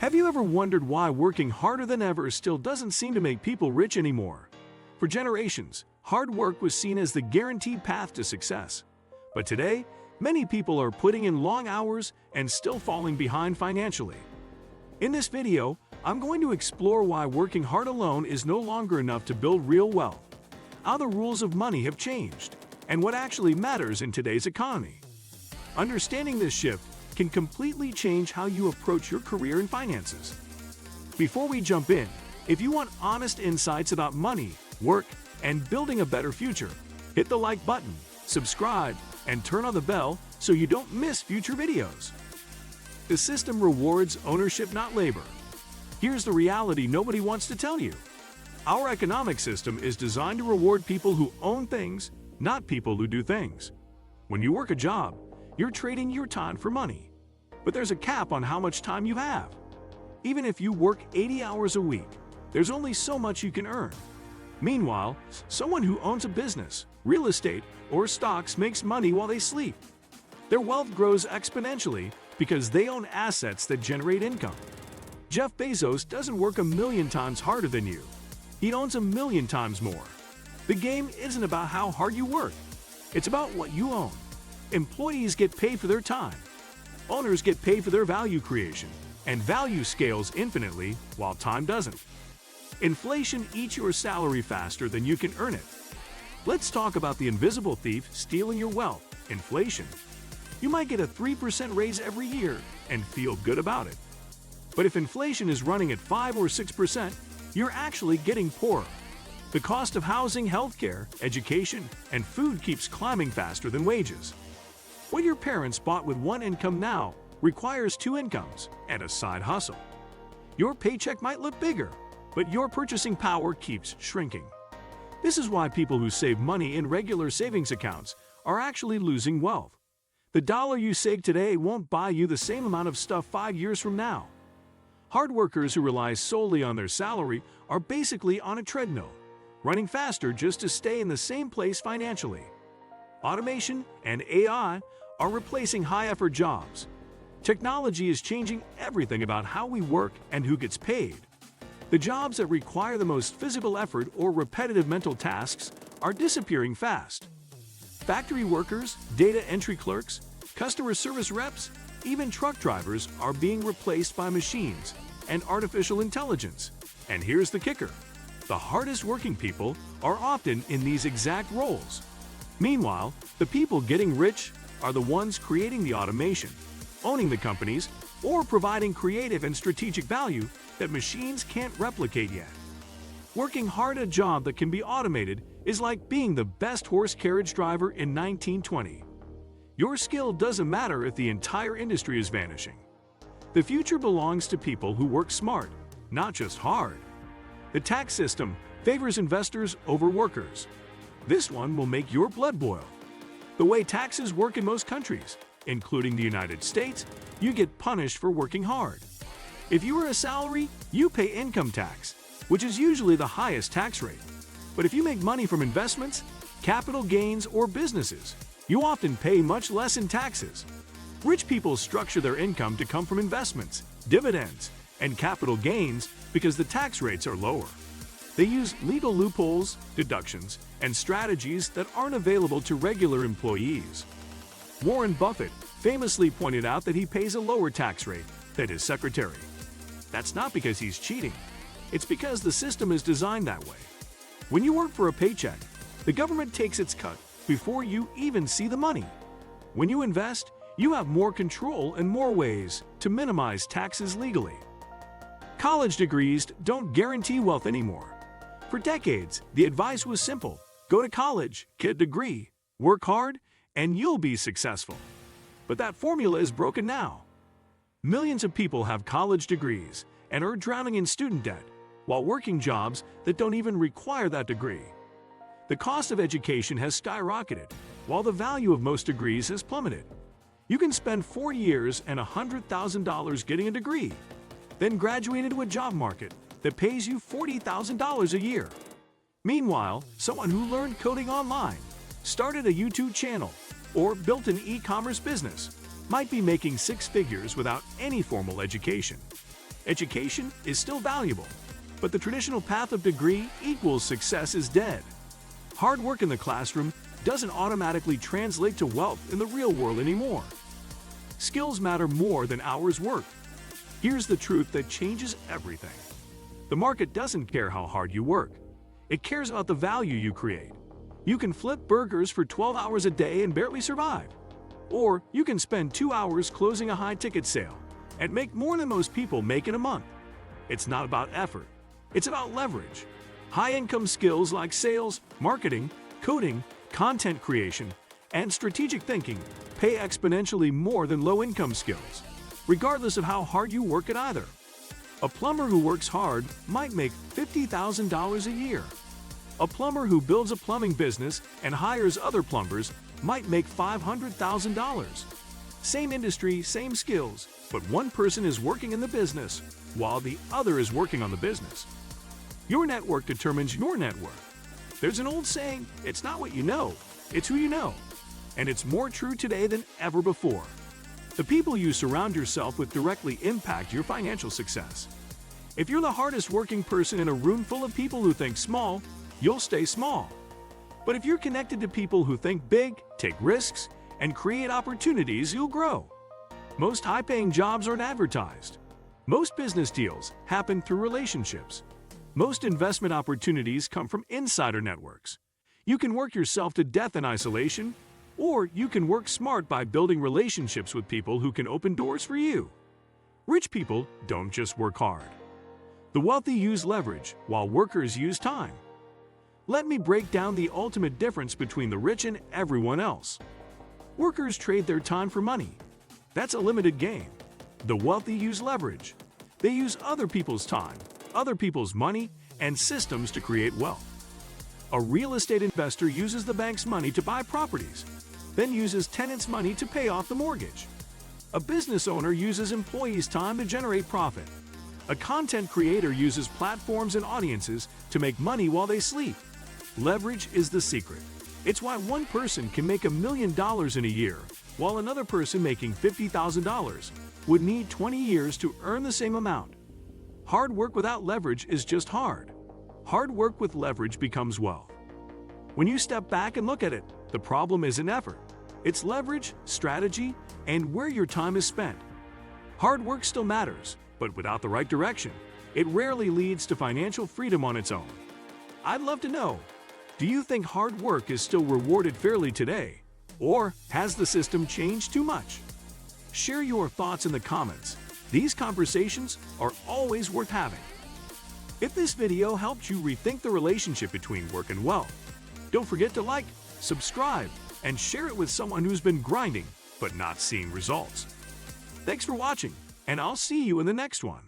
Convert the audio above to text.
Have you ever wondered why working harder than ever still doesn't seem to make people rich anymore? For generations, hard work was seen as the guaranteed path to success. But today, many people are putting in long hours and still falling behind financially. In this video, I'm going to explore why working hard alone is no longer enough to build real wealth, how the rules of money have changed, and what actually matters in today's economy. Understanding this shift can completely change how you approach your career and finances. Before we jump in, if you want honest insights about money, work, and building a better future, hit the like button, subscribe, and turn on the bell so you don't miss future videos. The system rewards ownership, not labor. Here's the reality nobody wants to tell you. Our economic system is designed to reward people who own things, not people who do things. When you work a job, you're trading your time for money. But there's a cap on how much time you have. Even if you work 80 hours a week, there's only so much you can earn. Meanwhile, someone who owns a business, real estate, or stocks makes money while they sleep. Their wealth grows exponentially because they own assets that generate income. Jeff Bezos doesn't work 1,000,000 times harder than you. He owns 1,000,000 times more. The game isn't about how hard you work. It's about what you own. Employees get paid for their time. Owners get paid for their value creation, and value scales infinitely while time doesn't. Inflation eats your salary faster than you can earn it. Let's talk about the invisible thief stealing your wealth, inflation. You might get a 3% raise every year and feel good about it. But if inflation is running at 5 or 6%, you're actually getting poorer. The cost of housing, healthcare, education, and food keeps climbing faster than wages. What your parents bought with one income now requires 2 incomes and a side hustle. Your paycheck might look bigger, but your purchasing power keeps shrinking. This is why people who save money in regular savings accounts are actually losing wealth. The dollar you save today won't buy you the same amount of stuff 5 years from now. Hard workers who rely solely on their salary are basically on a treadmill, running faster just to stay in the same place financially. Automation and AI are replacing high-effort jobs. Technology is changing everything about how we work and who gets paid. The jobs that require the most physical effort or repetitive mental tasks are disappearing fast. Factory workers, data entry clerks, customer service reps, even truck drivers are being replaced by machines and artificial intelligence. And here's the kicker: the hardest working people are often in these exact roles. Meanwhile, the people getting rich are the ones creating the automation, owning the companies, or providing creative and strategic value that machines can't replicate yet. Working hard at a job that can be automated is like being the best horse carriage driver in 1920. Your skill doesn't matter if the entire industry is vanishing. The future belongs to people who work smart, not just hard. The tax system favors investors over workers. This one will make your blood boil. The way taxes work in most countries, including the United States, you get punished for working hard. If you are a salary, you pay income tax, which is usually the highest tax rate. But if you make money from investments, capital gains, or businesses, you often pay much less in taxes. Rich people structure their income to come from investments, dividends, and capital gains because the tax rates are lower. They use legal loopholes, deductions, and strategies that aren't available to regular employees. Warren Buffett famously pointed out that he pays a lower tax rate than his secretary. That's not because he's cheating. It's because the system is designed that way. When you work for a paycheck, the government takes its cut before you even see the money. When you invest, you have more control and more ways to minimize taxes legally. College degrees don't guarantee wealth anymore. For decades, the advice was simple: go to college, get a degree, work hard, and you'll be successful. But that formula is broken now. Millions of people have college degrees and are drowning in student debt while working jobs that don't even require that degree. The cost of education has skyrocketed, while the value of most degrees has plummeted. You can spend 4 years and $100,000 getting a degree, then graduate into a job market that pays you $40,000 a year. Meanwhile, someone who learned coding online, started a YouTube channel, or built an e-commerce business might be making 6 figures without any formal education. Education is still valuable, but the traditional path of degree equals success is dead. Hard work in the classroom doesn't automatically translate to wealth in the real world anymore. Skills matter more than hours worked. Here's the truth that changes everything. The market doesn't care how hard you work. It cares about the value you create. You can flip burgers for 12 hours a day and barely survive. Or you can spend 2 hours closing a high-ticket sale and make more than most people make in a month. It's not about effort. It's about leverage. High-income skills like sales, marketing, coding, content creation, and strategic thinking pay exponentially more than low-income skills, regardless of how hard you work at either. A plumber who works hard might make $50,000 a year. A plumber who builds a plumbing business and hires other plumbers might make $500,000. Same industry, same skills, but one person is working in the business while the other is working on the business. Your network determines your net worth. There's an old saying, it's not what you know, it's who you know. And it's more true today than ever before. The people you surround yourself with directly impact your financial success. If you're the hardest working person in a room full of people who think small, you'll stay small. But if you're connected to people who think big, take risks, and create opportunities, you'll grow. Most high-paying jobs aren't advertised. Most business deals happen through relationships. Most investment opportunities come from insider networks. You can work yourself to death in isolation, or you can work smart by building relationships with people who can open doors for you. Rich people don't just work hard. The wealthy use leverage, while workers use time. Let me break down the ultimate difference between the rich and everyone else. Workers trade their time for money. That's a limited game. The wealthy use leverage. They use other people's time, other people's money, and systems to create wealth. A real estate investor uses the bank's money to buy properties, then uses tenants' money to pay off the mortgage. A business owner uses employees' time to generate profit. A content creator uses platforms and audiences to make money while they sleep. Leverage is the secret. It's why one person can make $1 million in a year, while another person making $50,000 would need 20 years to earn the same amount. Hard work without leverage is just hard. Hard work with leverage becomes wealth. When you step back and look at it, the problem isn't effort. It's leverage, strategy, and where your time is spent. Hard work still matters, but without the right direction, it rarely leads to financial freedom on its own. I'd love to know, do you think hard work is still rewarded fairly today? Or has the system changed too much? Share your thoughts in the comments. These conversations are always worth having. If this video helped you rethink the relationship between work and wealth, don't forget to like, subscribe, and share it with someone who's been grinding but not seeing results. Thanks for watching, and I'll see you in the next one.